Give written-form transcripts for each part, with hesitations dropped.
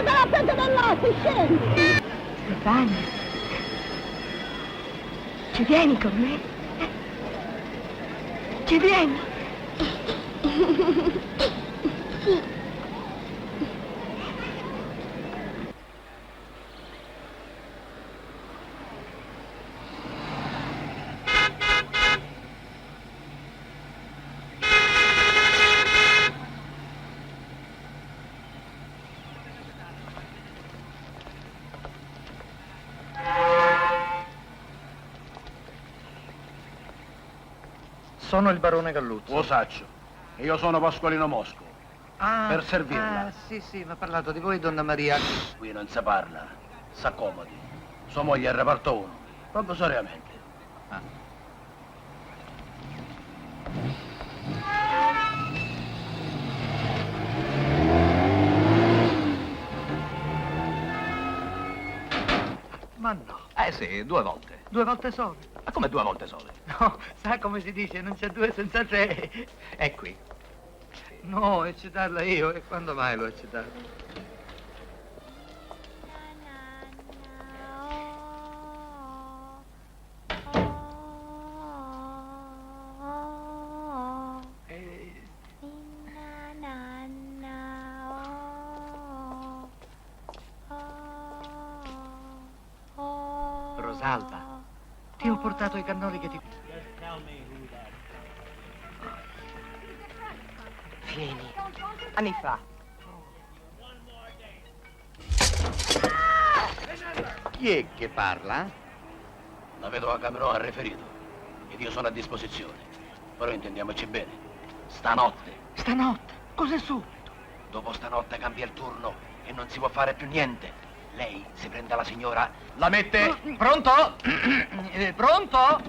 dalla pianta dell'osso, scendi! Stefania, ci vieni con me? Ci vieni? Sì. Sono il barone Galluzzo. Lo saccio. E io sono Pasqualino Mosco. Per servirla. Sì, mi ha parlato di voi, donna Maria. Qui non si parla. S'accomodi. Sua moglie è il reparto 1. Proprio seriamente. Ma no. Sì, 2 volte. 2 volte sole. Ma come 2 volte sole? No, sa come si dice, non c'è 2 senza 3. È qui. No, eccitarla io, e quando mai l'ho eccitata? Rosalba, ti ho portato i cannoli che ti... Vieni, anni fa. Chi è che parla? La vedova Camerò ha riferito. Ed io sono a disposizione. Però intendiamoci bene. Stanotte. Stanotte? Cos'è subito? Dopo stanotte cambia il turno e non si può fare più niente. Lei si prende la signora, la mette... Pronto? Pronto?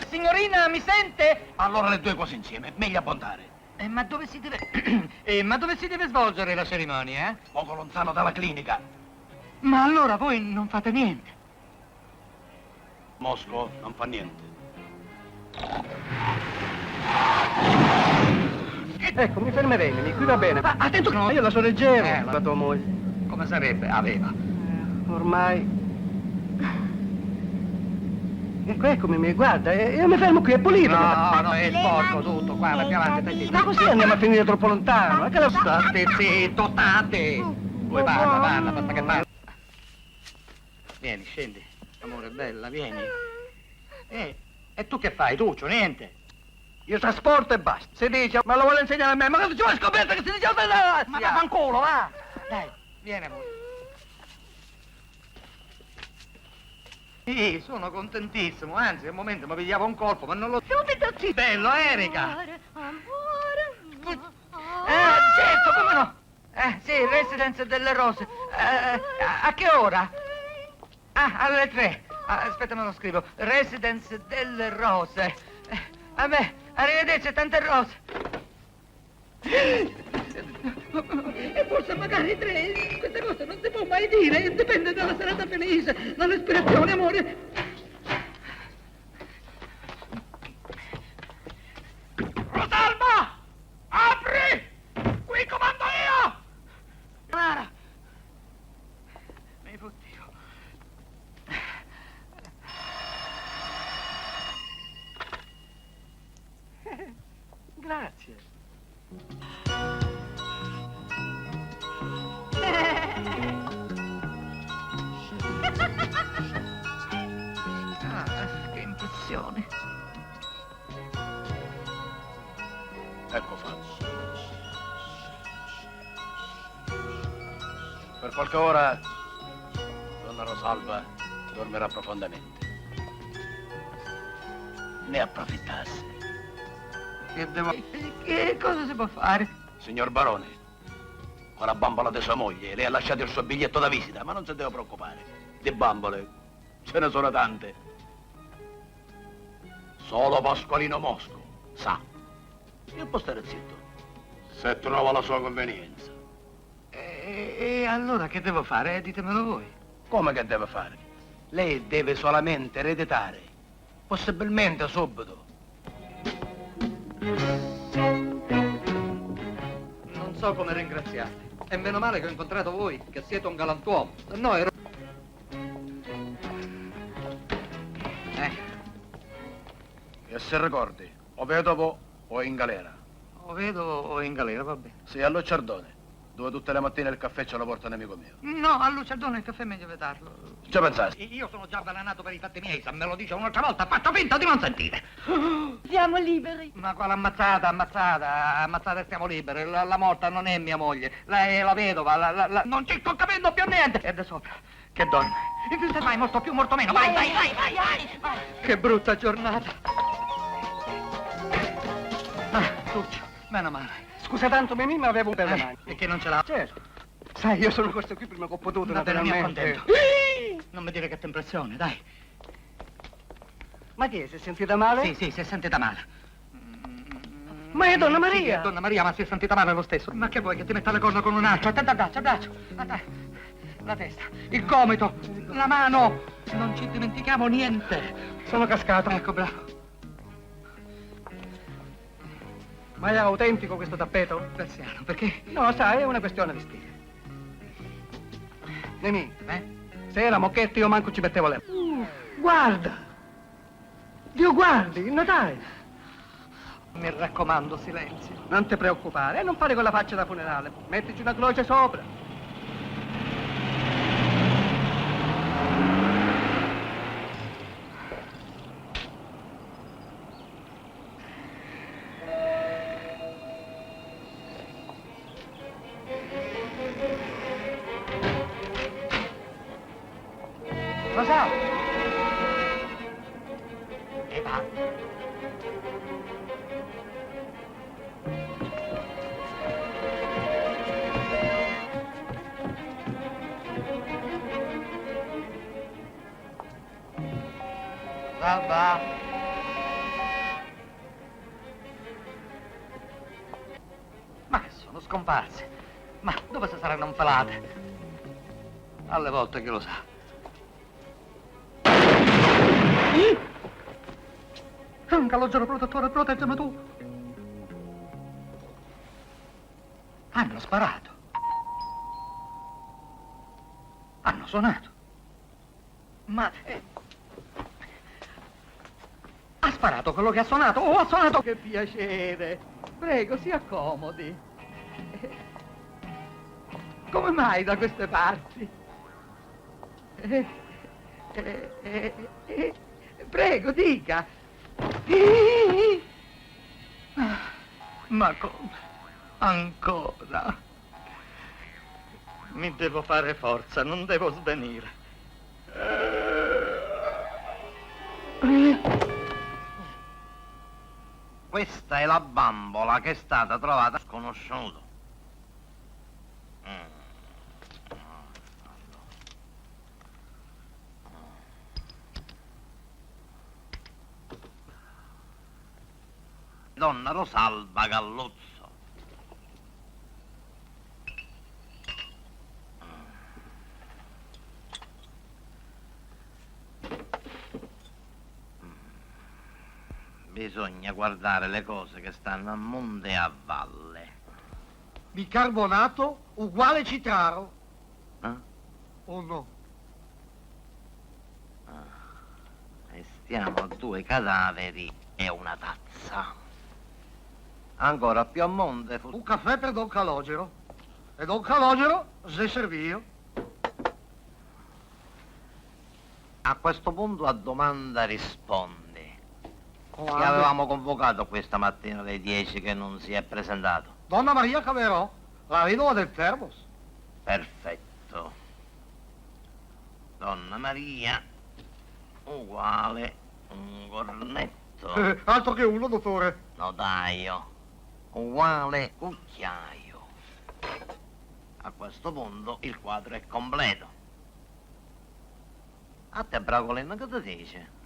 Signorina, mi sente? Allora le due cose insieme, meglio abbondare. Ma dove si deve... ma dove si deve svolgere la cerimonia, eh? Poco lontano dalla clinica. Ma allora voi non fate niente? Mosco non fa niente. Ecco, mi fermerei, qui va bene. Ma attento che no! Io la so leggera, la tua moglie. Come sarebbe? Aveva. Ormai... Eccomi, guarda, io mi fermo qui, è pulito. No, è sporco tutto, guarda, più avanti, stai zitto. Ma così andiamo a finire troppo lontano, anche la... State zitto, state! Vuoi parla, basta che parla. Vieni, scendi. Amore, bella, vieni. E tu che fai, Tuccio? Niente. Io trasporto e basta. Si dice, ma lo vuole insegnare a me, ma cosa ci vuoi scoperta che si dice a Ma fanculo, va! Dai, vieni, amore. Sì, sono contentissimo, anzi, al momento mi pigliava un colpo, ma non lo... Subito, sì, bello, Erika! Certo, come no? Sì, Residence delle Rose. A che ora? Alle 3. Aspetta, me lo scrivo. Residence delle Rose. Vabbè, arrivederci, tante rose. E forse magari 3. Questa cosa non si può mai dire. Dipende dalla serata felice, dall'ispirazione, amore. Rosalba! Apri! Qui comando io! Clara! Mi fottivo. Grazie. Che impressione. Ecco fatto. Per qualche ora, donna Rosalba dormirà profondamente. Ne approfittasse. Che cosa si può fare? Signor Barone, con la bambola di sua moglie, lei ha lasciato il suo biglietto da visita, ma non si deve preoccupare. Di bambole, ce ne sono tante. Solo Pasqualino Mosco sa. Io può stare zitto, se trova la sua convenienza. E allora che devo fare? Ditemelo voi. Come che deve fare? Lei deve solamente ereditare, possibilmente subito. Non so come ringraziarti. E meno male che ho incontrato voi, che siete un galantuomo. No, ero... E se ricordi, o vedovo o in galera. O vedo o in galera, va bene. Sei a Luciardone, dove tutte le mattine il caffè ce lo porta un amico mio. No, a Luciardone il caffè è meglio vetarlo. Ci pensasti? Io sono già avvelenato per i fatti miei, se me lo dice un'altra volta, faccio finta di non sentire. Siamo liberi. Ma quale ammazzata, stiamo liberi. La morta non è mia moglie, lei è la vedova, non ci sto capendo più niente. E da sopra, che donna. Il più se mai, morto più, morto meno, vai. Che brutta giornata. Tuccio, meno male. Scusa tanto, Mimì, ma avevo un per le mani. E che non ce l'ha? Certo. Sai, io sono questo qui prima che ho potuto, Va bene, mi naturalmente. accontento. Non mi dire che t'è impressione, dai. Ma che, si è sentita male? Sì, si è sentita male. Ma è Donna Sì, Maria! è Donna Maria, ma si è sentita male lo stesso. Ma che vuoi, che ti metta le corna con un altro? Abbraccio. La testa, il gomito, la mano. Non ci dimentichiamo niente. Sono cascato. Ecco, bravo. Ma è autentico questo tappeto? Persiano, perché? No, sai, è una questione di stile. Mimì, se era Mocchetti io manco ci mettevo le... guarda! Dio guardi, il Natale! Mi raccomando, silenzio. Non ti preoccupare, e non fare quella faccia da funerale. Mettici una croce sopra. Rosario! E va. Va. Ma che sono scomparsi? Ma dove si saranno infilate? Alle volte chi lo sa. Un calogero protettore, proteggimi tu. Hanno sparato. Hanno suonato. Ma... ha sparato quello che ha suonato? Oh, ha suonato! Che piacere! Prego, si accomodi. Come mai da queste parti? Prego, dica. Ma come? Ancora? Mi devo fare forza, non devo svenire. Questa è la bambola che è stata trovata sconosciuto. Donna Rosalba Galluzzo. Bisogna guardare le cose che stanno a monte e a valle. Bicarbonato uguale citaro. O no? E stiamo a 2 cadaveri e una tazza. Ancora più a monte fu... Un caffè per Don Calogero. E Don Calogero se servio. A questo punto a domanda rispondi. Che Quando? avevamo convocato questa mattina alle 10 che non si è presentato. Donna Maria Camerò, la vedova del Termos. Perfetto. Donna Maria, uguale un cornetto. Altro che uno, dottore. Notaio, uguale cucchiaio. A questo punto il quadro è completo. A te, Bragolin, che ti dice?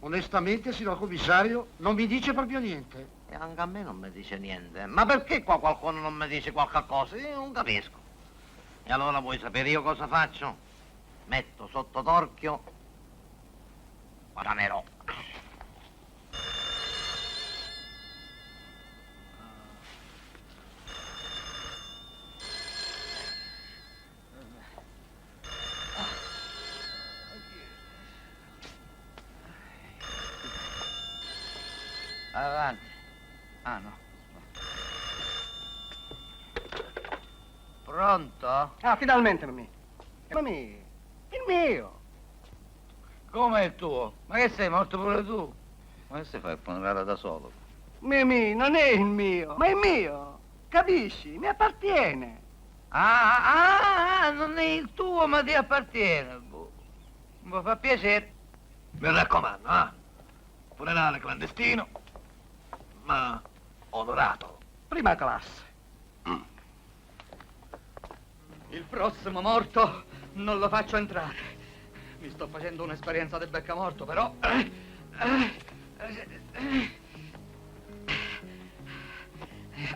Onestamente, signor commissario, non mi dice proprio niente. E anche a me non mi dice niente. Ma perché qua qualcuno non mi dice qualche cosa? Io non capisco. E allora vuoi sapere io cosa faccio? Metto sotto torchio Camerò. Avanti. Ah, no. Pronto? Ah, finalmente, Mimì. Mimì, il mio. Come il tuo? Ma che sei morto pure tu? Ma che si fa il funerale da solo? Mimì, non è il mio, ma è mio. Capisci? Mi appartiene. Non è il tuo, ma ti appartiene. Mi fa piacere. Mi raccomando, funerale clandestino, ma onorato. Prima classe. Il prossimo morto non lo faccio entrare. Mi sto facendo un'esperienza del beccamorto, però...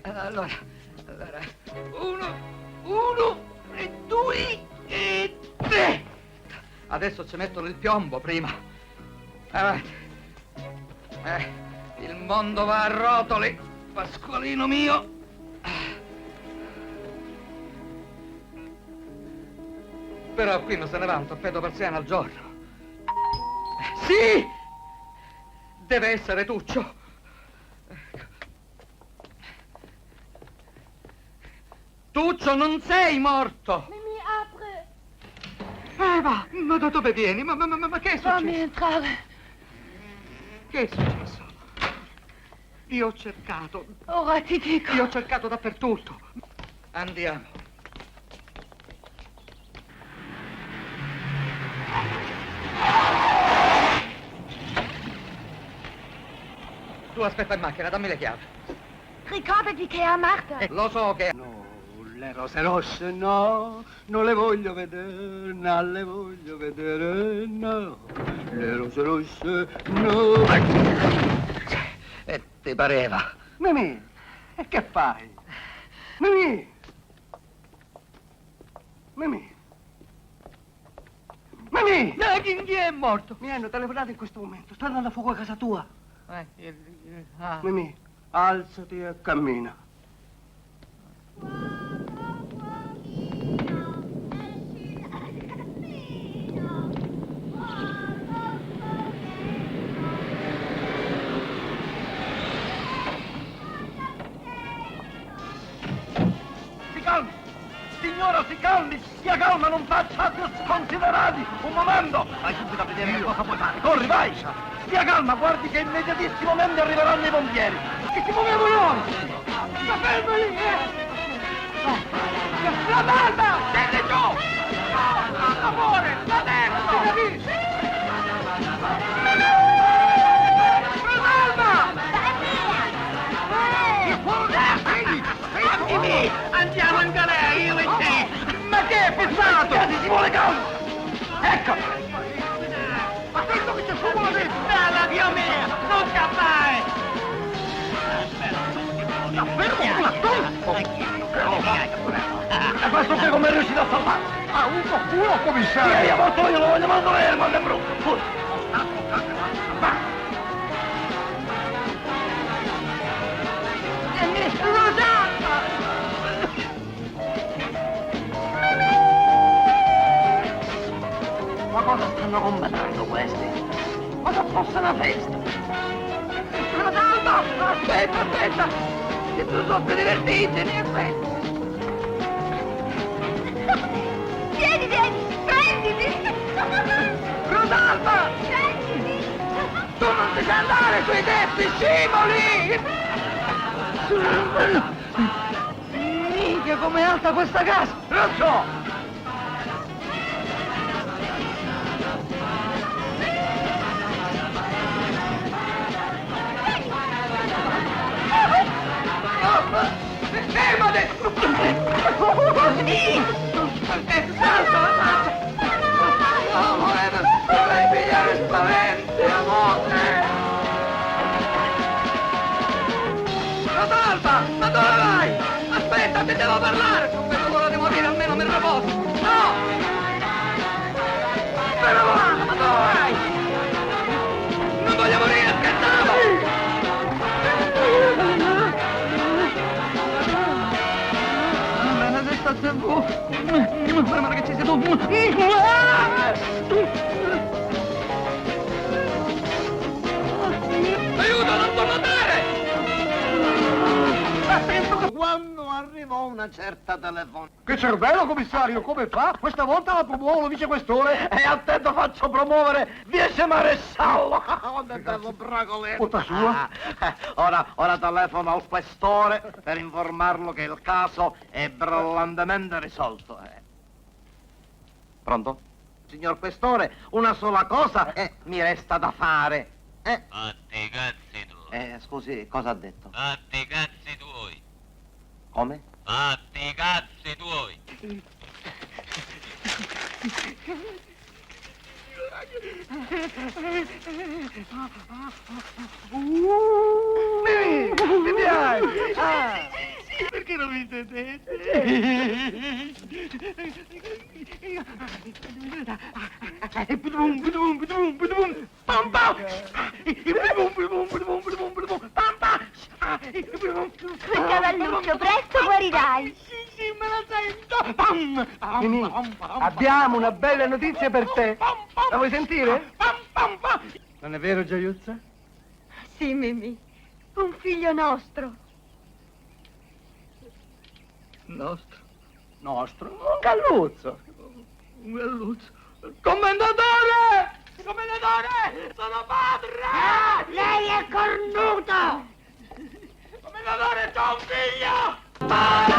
Allora, uno e due e tre. Adesso ci mettono il piombo prima. Avanti. Il mondo va a rotoli, Pasqualino mio. Però qui non se ne va un torpedo persiano al giorno. Sì! Deve essere Tuccio. Tuccio, non sei morto! Mimì, apre. Ma da dove vieni? Ma che è Fammi successo? entrare. Che è successo? Io ho cercato. Ora ti dico. Io ho cercato dappertutto. Andiamo. Tu aspetta in macchina, dammi le chiavi. Ricordati che è a Marta. Lo so che... No, le rose rosse no, non le voglio vedere, non le voglio vedere, no. Le rose rosse no. E ti pareva. Mimì, e che fai? Mimì! Mimì! Mimì! Chi è morto? Mi hanno telefonato in questo momento, sto andando a fuoco a casa tua. Ah. Mimì, alzati e cammina. Si calmi! Signora, si calmi! Stia calma, non faccia atti sconsiderati! Un momento! Vai subito a vedere che cosa puoi fare! Corri, vai! Stia calma, guardi che immediatissimamente arriveranno i pompieri! Che ci muoviamo noi! Ma fermo lì, La barba! Scende giù! A favore! Da destra! Si capisce? Andiamo in galera, io e te! Ma che è fissato? Si vuole calma! Ecco! Attento che c'è fuoco là dentro! Bella Dio mia! Non scappare! E questo qui come è riuscito a salvare? Ah, uno commissario! Io porto io, lo voglio mandare il mondo è brutto! Va! Ma cosa stanno combattendo questi? Cosa fosse una festa? Rosalba! Aspetta! Che tu soffri divertiti, mi aspetta! Vieni, prenditi! Rosalba! Prenditi! Tu non ti sai andare sui tetti, scivoli! Minchia, com'è alta questa casa! Rozzo! Fermate! Salta! Dovrei pigliare spaventi, amore! Rosalba, ma dove vai? Aspetta, ti devo parlare! Non vedo l'ora di morire, almeno mi riposo! No! Ferma volata, ma dove vai? Non voglio morire, scherzavo! Benedetta sei tu! Prima che ci sia tu! Aiuto, non può notare! con una certa telefonica. Che cervello, commissario, come fa? Questa volta la promuovo vicequestore e attento faccio promuovere vice maresciallo. Quando è bello bracoletto. Puta sua. Ora telefono al questore per informarlo che il caso è brillantemente risolto. Pronto? Signor questore, una sola cosa mi resta da fare. Fatti i cazzi tuoi. Scusi, cosa ha detto? Fatti i cazzi tuoi. Come? Fatti i cazzi tuoi. Perché non mi intendete? Cavalluccio, presto guarirai. Sì, me la sento. Mimì, abbiamo una bella notizia per te. La vuoi sentire? Non è vero, gioiuzza? Sì, Mimì, un figlio nostro. Nostro? Nostro? Un galluzzo. Un galluzzo. Commendatore! Commendatore! Sono padre! Lei è cornuto! Commendatore, c'ho un figlio!